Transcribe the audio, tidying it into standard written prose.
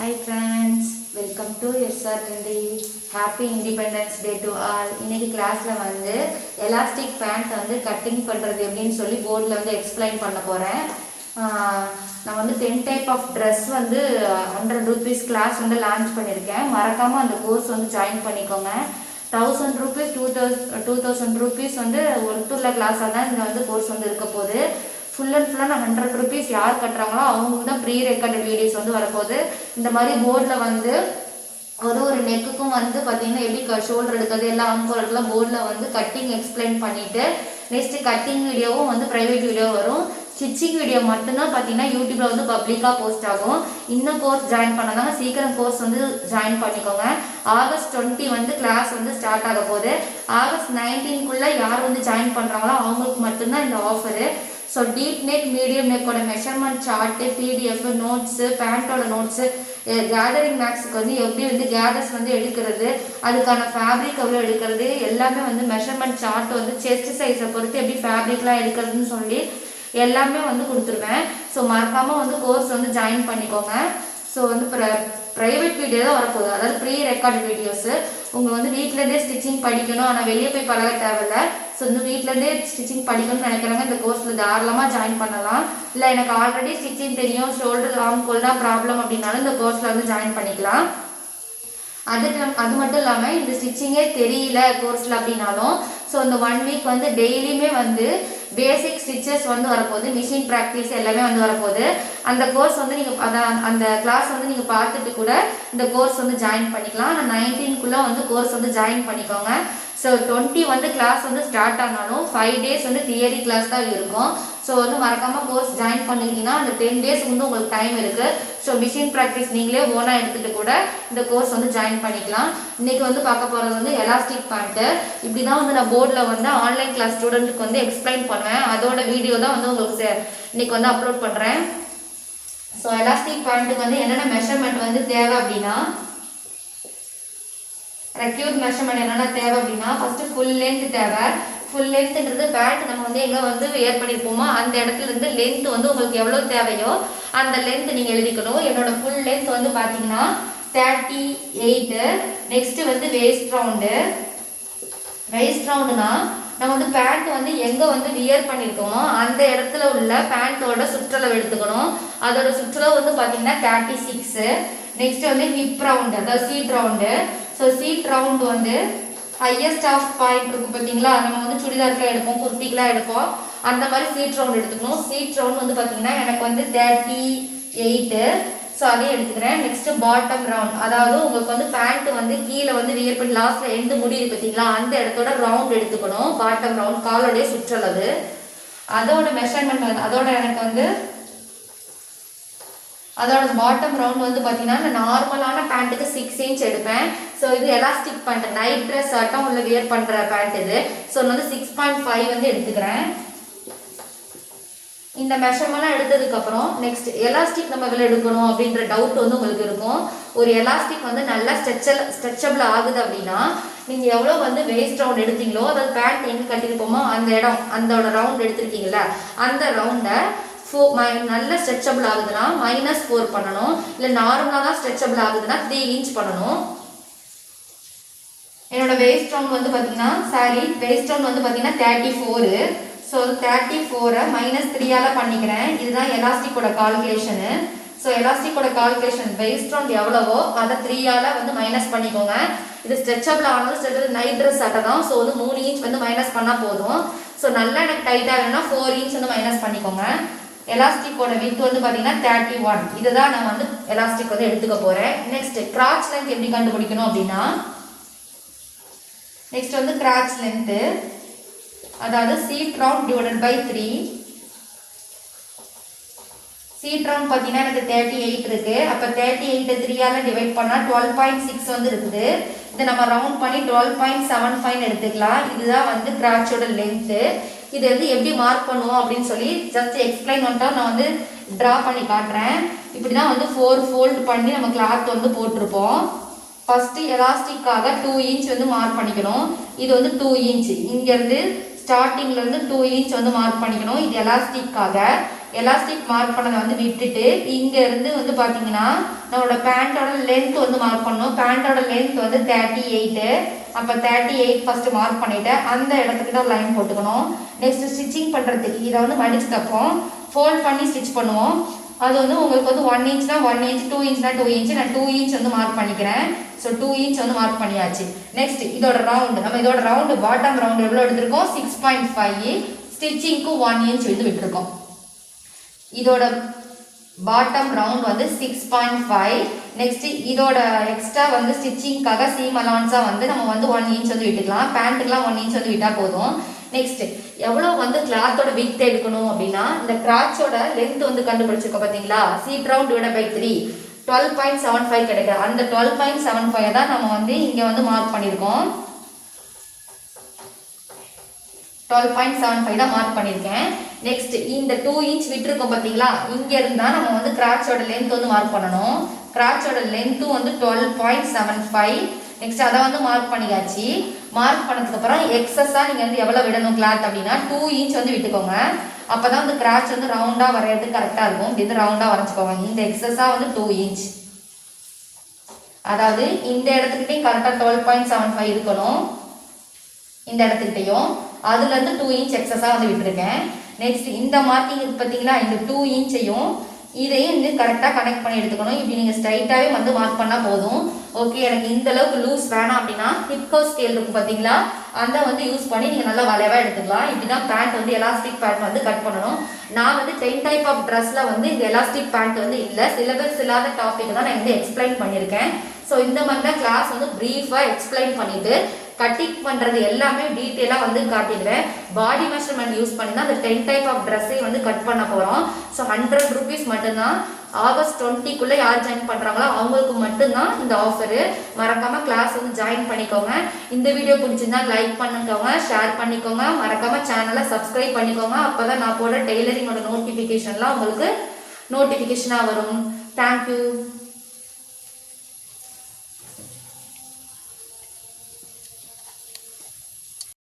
Hi friends, welcome to SR Trendy. Happy Independence Day to all. இன்னைக்கு கிளாஸ்ல வந்து elastic pant வந்து cutting பண்றது எப்படின்னு சொல்லி போர்டில் வந்து எக்ஸ்பிளைன் பண்ண போறேன். நான் வந்து 10 டைப் ஆஃப் ட்ரெஸ் வந்து 100 rupees கிளாஸ் வந்து லான்ச் பண்ணியிருக்கேன். மறக்காம அந்த கோர்ஸ் வந்து ஜாயின் பண்ணிக்கோங்க. 1000 rupees 2000 rupees வந்து ஒருத்துள்ள கிளாஸாக தான் இந்த வந்து கோர்ஸ் வந்து இருக்க போகுது. ஃபுல் அண்ட் ஃபுல்லாக நான் 100 rupees யார் கட்டுறாங்களோ அவங்களுக்கு தான் ப்ரீ ரெக்கார்டட் வீடியோஸ் வந்து வரப்போகுது. இந்த மாதிரி போர்டில் வந்து ஒரு நெக்குக்கும் வந்து பார்த்தீங்கன்னா எப்படி ஷோல்டர் எடுக்கிறது எல்லாம் ஆம்கோல்லாம் போர்டில் வந்து கட்டிங் எக்ஸ்பிளைன் பண்ணிவிட்டு நெக்ஸ்ட்டு கட்டிங் வீடியோவும் வந்து ப்ரைவேட் வீடியோ வரும். ஸ்டிச்சிங் வீடியோ மட்டும்தான் பார்த்தீங்கன்னா யூடியூப்பில் வந்து பப்ளிக்காக போஸ்ட் ஆகும். இன்னும் கோர்ஸ் ஜாயின் பண்ணாங்க, சீக்கிரம் கோர்ஸ் வந்து ஜாயின் பண்ணிக்கோங்க. August 20 வந்து கிளாஸ் வந்து ஸ்டார்ட் ஆக போகுது. August 19 யார் வந்து ஜாயின் பண்ணுறாங்களோ அவங்களுக்கு மட்டும்தான் இந்த offer. So deep neck medium நெக்கோட மெஷர்மெண்ட் சார்ட்டு, பிடிஎஃப், நோட்ஸு, பேண்ட்டோட நோட்ஸு, கேதரிங் மேக்ஸுக்கு வந்து எப்படி வந்து கேதர்ஸ் வந்து எடுக்கிறது, அதுக்கான ஃபேப்ரிக் எவ்வளோ எடுக்கிறது, எல்லாமே வந்து மெஷர்மெண்ட் சார்ட் வந்து செஸ்ட் சைஸை பொறுத்து எப்படி ஃபேப்ரிக்லாம் எடுக்கிறதுன்னு சொல்லி எல்லாமே வந்து கொடுத்துருவேன். ஸோ மறக்காமல் வந்து கோர்ஸ் வந்து ஜாயின் பண்ணிக்கோங்க. ஸோ வந்து ப்ரைவேட் வீடியோ தான் வரப்போகுது, அதாவது ப்ரீ ரெக்கார்டு வீடியோஸு. உங்கள் வந்து வீட்டிலேருந்தே ஸ்டிச்சிங் படிக்கணும், ஆனால் வெளியே போய் பழக தேவையில்லை. ஸோ வந்து வீட்டிலேருந்தே ஸ்டிச்சிங் படிக்கணும்னு நினைக்கிறவங்க இந்த கோர்ஸில் தாராளமாக ஜாயின் பண்ணலாம். இல்லை எனக்கு ஆல்ரெடி ஸ்டிச்சிங் தெரியும், ஷோல்டர் ஆம்கோல் தான் ப்ராப்ளம் அப்படின்னாலும் இந்த கோர்ஸில் வந்து ஜாயின் பண்ணிக்கலாம். அது மட்டும் இல்லாமல் இந்த ஸ்டிச்சிங்கே தெரியல கோர்ஸில் அப்படின்னாலும் ஸோ இந்த 1 வீக் வந்து டெய்லியுமே வந்து பேசிக் ஸ்டிச்சஸ் வந்து வரப்போகுது, மிஷின் ப்ராக்டிஸ் எல்லாமே வந்து வரப்போகுது. அந்த கோர்ஸ் வந்து நீங்கள் அந்த கிளாஸ் வந்து நீங்கள் பார்த்துட்டு கூட இந்த கோர்ஸ் வந்து ஜாயின் பண்ணிக்கலாம். ஆனால் 19 வந்து கோர்ஸ் வந்து ஜாயின் பண்ணிக்கோங்க. ஸோ 20 வந்து கிளாஸ் வந்து ஸ்டார்ட் ஆனாலும் 5 days வந்து தியரி கிளாஸ் தான் இருக்கும். ஸோ வந்து மறக்காமல் கோர்ஸ் ஜாயின் பண்ணிக்கிட்டீங்கன்னா அந்த 10 days வந்து உங்களுக்கு டைம் இருக்குது. ஸோ மிஷின் ப்ராக்டிஸ் நீங்களே ஓனாக எடுத்துகிட்டு கூட இந்த கோர்ஸ் வந்து ஜாயின் பண்ணிக்கலாம். இன்றைக்கி வந்து பார்க்க போகிறது வந்து எலாஸ்டிக் பேண்ட்டு. இப்படி தான் வந்து நான் போர்டில் வந்து ஆன்லைன் கிளாஸ் ஸ்டூடெண்ட்டுக்கு வந்து எக்ஸ்பிளைன் பண்ணுவேன். அதோட வீடியோ தான் வந்து உங்களுக்கு இன்றைக்கி வந்து அப்லோட் பண்ணுறேன். ஸோ எலாஸ்டிக் பேண்ட்டுக்கு வந்து என்னென்ன மெஷர்மெண்ட் வந்து தேவை அப்படின்னா, ரெக்யூர்ட் மெஷர்மெண்ட் என்னென்ன தேவை அப்படின்னா, ஃபஸ்ட்டு ஃபுல் லென்த் தேவை. ஃபுல் லென்த்துன்றது பேண்ட் நம்ம வந்து எங்கே வந்து வியர் பண்ணியிருப்போமோ அந்த இடத்துல இருந்து லென்த் வந்து உங்களுக்கு எவ்வளோ தேவையோ அந்த லென்த் நீங்கள் எழுதிக்கணும். என்னோட ஃபுல் லென்த் வந்து பார்த்தீங்கன்னா 38. நெக்ஸ்ட்டு வந்து வேஸ்ட் ரவுண்டு. வேஸ்ட் ரவுண்டுனா நம்ம வந்து பேண்ட் வந்து எங்கே வந்து வியர் பண்ணியிருக்கோமோ அந்த இடத்துல உள்ள பேண்ட்டோட சுற்றளவு எடுத்துக்கணும். அதோட சுற்றளவு வந்து பார்த்தீங்கன்னா 36. நெக்ஸ்ட் வந்து ஹிப் ரவுண்டு, அதாவது seat round. So seat round வந்து ஹையஸ்ட் ஆஃப் பாயிண்ட் இருக்கும் பார்த்தீங்களா, நம்ம வந்து சுடிதாருக்குலாம் எடுப்போம், குர்த்திக்கெலாம் எடுப்போம், அந்த மாதிரி சீட் ரவுண்ட் எடுத்துக்கணும். சீட் ரவுண்ட் வந்து பார்த்தீங்கன்னா எனக்கு வந்து 38. ஸோ அதையும் எடுத்துக்கிறேன். நெக்ஸ்ட்டு பாட்டம் ரவுண்ட், அதாவது உங்களுக்கு வந்து பேண்ட் வந்து கீழே வந்து வியர் பண்ணி லாஸ்ட்டில் எந்த முடியுது பார்த்தீங்களா அந்த இடத்தோட ரவுண்ட் எடுத்துக்கணும். பாட்டம் ரவுண்ட் காலோடைய சுற்றளவு, அதோட மெஷர்மெண்ட் அதோட எனக்கு வந்து அதோட பாட்டம் ரவுண்ட் வந்து பார்த்தீங்கன்னா நார்மலான பேண்ட்டுக்கு 6 inch எடுப்பேன். ஸோ இது எலாஸ்டிக் பேண்ட், நைட் ட்ரெஸ் ஆட்டம் உள்ள வியர் பண்ணுற பேண்ட் இது. ஸோ நான் வந்து 6.5 வந்து எடுத்துக்கிறேன். இந்த மெஷர்மெண்ட்லாம் எடுத்ததுக்கப்புறம் நெக்ஸ்ட் எலாஸ்டிக் நம்ம எவ்வளோ எடுக்கணும் அப்படின்ற டவுட் வந்து உங்களுக்கு இருக்கும். ஒரு எலாஸ்டிக் வந்து நல்லா ஸ்ட்ரெச்சபிள் ஆகுது அப்படின்னா நீங்கள் எவ்வளோ வந்து வேஸ்ட் ரவுண்ட் எடுத்தீங்களோ, அதாவது பேண்ட் எங்கே கட்டியிருப்போமோ அந்த இடம் அதோட ரவுண்ட் எடுத்துருக்கீங்களா அந்த ரவுண்டை நல்ல ஸ்ட்ரெச்சபிள் ஆகுதுன்னா -4 பண்ணணும். இல்லை நார்மலாக தான் ஸ்ட்ரெச்சபிள் ஆகுதுன்னா 3 inch பண்ணணும். என்னோட வேஸ்ட் ரவுண்ட் வந்து பார்த்தீங்கன்னா வேஸ்ட் ரவுண்ட் வந்து பார்த்தீங்கன்னா 34. ஸோ 34 -3 பண்ணிக்கிறேன். இதுதான் எலாஸ்டிக்கோட கால்குலேஷனு. ஸோ எலாஸ்டிக்கோட கால்குலேஷன் வேஸ்ட் ரவுண்ட் எவ்வளவோ அதை 3 வந்து மைனஸ் பண்ணிக்கோங்க. இது ஸ்ட்ரெச்சபிள் ஆனாலும் நைட் ட்ரெஸ் சட்டை தான். ஸோ வந்து 3 inch வந்து மைனஸ் பண்ணால் போதும். ஸோ நல்லா எனக்கு டைட்டாக வேணும்னா 4 inch வந்து மைனஸ் பண்ணிக்கோங்க. எலாஸ்டிக்கோட வித் வந்து பார்த்தீங்கன்னா 31. இதுதான் நான் வந்து எலாஸ்டிக் வந்து எடுத்துக்க போகிறேன். நெக்ஸ்ட் கிராச் லென்த் எப்படி கண்டுபிடிக்கணும் அப்படின்னா, நெக்ஸ்ட் வந்து கிராச் லென்த்து, அதாவது seat round divided by 3. Seat round பார்த்தீங்கன்னா எனக்கு 38 இருக்குது. அப்போ 38 3 டிவைட் பண்ணால் 12.6 வந்து இருக்குது. இதை நம்ம ரவுண்ட் பண்ணி 12.75 எடுத்துக்கலாம். இதுதான் வந்து கிராச்சோட லென்த்து. இது வந்து எப்படி மார்க் பண்ணுவோம் அப்படின்னு சொல்லி ஜஸ்ட் எக்ஸ்பிளைன் பண்ணிட்டா நான் வந்து ட்ரா பண்ணி காட்டுறேன். இப்படி தான் வந்து 4 ஃபோல்டு பண்ணி நம்ம கிளாத் வந்து போட்டிருப்போம். ஃபஸ்ட்டு எலாஸ்டிக்காக 2 inch வந்து மார்க் பண்ணிக்கணும். இது வந்து 2 inch, இங்கேருந்து ஸ்டார்டிங்லேருந்து 2 inch வந்து மார்க் பண்ணிக்கணும். இது எலாஸ்டிக்காக. எலாஸ்டிக் மார்க் பண்ணதை வந்து விட்டுட்டு இங்கேருந்து வந்து பார்த்தீங்கன்னா நம்மளோட பேண்ட்டோட லென்த் வந்து மார்க் பண்ணணும். பேண்ட்டோட லென்த் வந்து 38. அப்போ 38 ஃபஸ்ட்டு மார்க் பண்ணிவிட்டு அந்த இடத்துக்கிட்ட ஒரு லைன் போட்டுக்கணும். நெக்ஸ்ட்டு ஸ்டிச்சிங் பண்ணுறதுக்கு இதை வந்து மடிச்சு தப்போம், ஃபோல்ட் பண்ணி ஸ்டிச் பண்ணுவோம். அது வந்து உங்களுக்கு வந்து 1 இன்ச்னா 1 இன்ச், 2 இன்ச்னா 2 இன்ச். நான் 2 இன்ச் வந்து மார்க் பண்ணிக்கிறேன். ஸோ 2 இன்ச் வந்து மார்க் பண்ணியாச்சு. நெக்ஸ்ட் இதோட ரவுண்டு, நம்ம இதோட ரவுண்டு பாட்டம் ரவுண்டு எவ்வளோ எடுத்திருக்கோம்? 6.5. ஸ்டிச்சிங்க்கு 1 இன்ச் வந்து விட்டுருக்கோம். இதோட பாட்டம் ரவுண்ட் வந்து 6.5. நெக்ஸ்ட் இதோட எக்ஸ்ட்ரா வந்து ஸ்டிச்சிங்காக சீம் அலவன்ஸாக வந்து நம்ம வந்து 1 இன்ச் வந்து விட்டுக்கலாம். பேண்ட்டுக்கெலாம் 1 இன்ச் வந்து விட்டால் போதும். நெக்ஸ்ட் எவ்வளோ வந்து கிளாத்தோட வித் எடுக்கணும் அப்படின்னா இந்த கிராச்சோட லென்த் வந்து கண்டுபிடிச்சிருக்கோம் பார்த்தீங்களா? சீட் ரவுண்ட் டிவைட் பை 3 12.75 கிடைக்கும். அந்த 12.75 தான் நம்ம வந்து இங்கே வந்து மார்க் பண்ணியிருக்கோம். 12.75 தான் மார்க் பண்ணியிருக்கேன். நெக்ஸ்ட் இந்த 2 இன்ச் விட்டுருக்கோம் பார்த்தீங்களா? இங்கே இருந்தால் நம்ம வந்து கிராச்சோட லென்த் வந்து மார்க் பண்ணணும். கிராச்சோட லென்த்தும் வந்து 12.75. நெக்ஸ்ட் அதை வந்து மார்க் பண்ணியாச்சு. மார்க் பண்ணதுக்கப்புறம் எக்ஸஸாக நீங்கள் வந்து எவ்வளோ விடணும் கிளாத் அப்படின்னா 2 இன்ச் வந்து விட்டுக்கோங்க. அப்போ தான் வந்து கிராச் வந்து ரவுண்டாக வரையிறதுக்கு கரெக்டாக இருக்கும். இப்படி வந்து ரவுண்டாக வரைஞ்சிக்கோங்க. இந்த எக்ஸஸாக வந்து 2 இன்ச், அதாவது இந்த இடத்துக்கிட்டையும் கரெக்டாக 12.75 இருக்கணும். இந்த இடத்துக்கிட்டையும் அதுலேருந்து 2 இன்ச் எக்ஸஸாக வந்து விட்டுருக்கேன். நெக்ஸ்ட் இந்த மார்க்கிங் இருக்கு பார்த்தீங்களா? இந்த 2 இன்ச்சையும் இதையும் வந்து கரெக்டாக கனெக்ட் பண்ணி எடுத்துக்கணும். இப்படி நீங்கள் ஸ்ட்ரைட்டாகவே வந்து மார்க் பண்ணால் போதும். ஓகே, எனக்கு இந்த அளவுக்கு லூஸ் வேணாம் அப்படின்னா ஹிப்கோ ஸ்கேல் இருக்கும் பார்த்தீங்களா? அதை வந்து யூஸ் பண்ணி நீங்கள் நல்லா வளைவாக எடுத்துக்கலாம். இப்படி தான் பேண்ட் வந்து எலாஸ்டிக் பேண்ட் வந்து கட் பண்ணணும். நான் வந்து 10 டைப் ஆஃப் ட்ரெஸ்ஸில் வந்து இந்த எலாஸ்டிக் பேண்ட் வந்து இல்லை, சிலபஸ் இல்லாத டாபிக் தான் நான் வந்து எக்ஸ்பிளைன் பண்ணியிருக்கேன். ஸோ இந்த மாதிரி தான் கிளாஸ் வந்து ப்ரீஃபாக எக்ஸ்பிளைன் பண்ணிவிட்டு கட்டிங் பண்ணுறது எல்லாமே டீட்டெயிலாக வந்து காட்டிடுவேன். பாடி மெஷர்மெண்ட் யூஸ் பண்ணி தான் அந்த 10 டைப் ஆஃப் ட்ரெஸ்ஸையும் வந்து கட் பண்ண போகிறோம். ஸோ 100 rupees மட்டும்தான். ஆகஸ்ட் 20க்குள்ளே யார் ஜாயின் பண்ணுறாங்களோ அவங்களுக்கு மட்டும்தான் இந்த ஆஃபரு. மறக்காமல் கிளாஸ் வந்து ஜாயின் பண்ணிக்கோங்க. இந்த வீடியோ பிடிச்சிருந்தா லைக் பண்ணிக்கோங்க, ஷேர் பண்ணிக்கோங்க, மறக்காமல் சேனலை சப்ஸ்கிரைப் பண்ணிக்கோங்க. அப்போ தான் நான் போடுற டெய்லரிங்கோட நோட்டிஃபிகேஷன்லாம் உங்களுக்கு நோட்டிஃபிகேஷனாக வரும். தேங்க்யூ.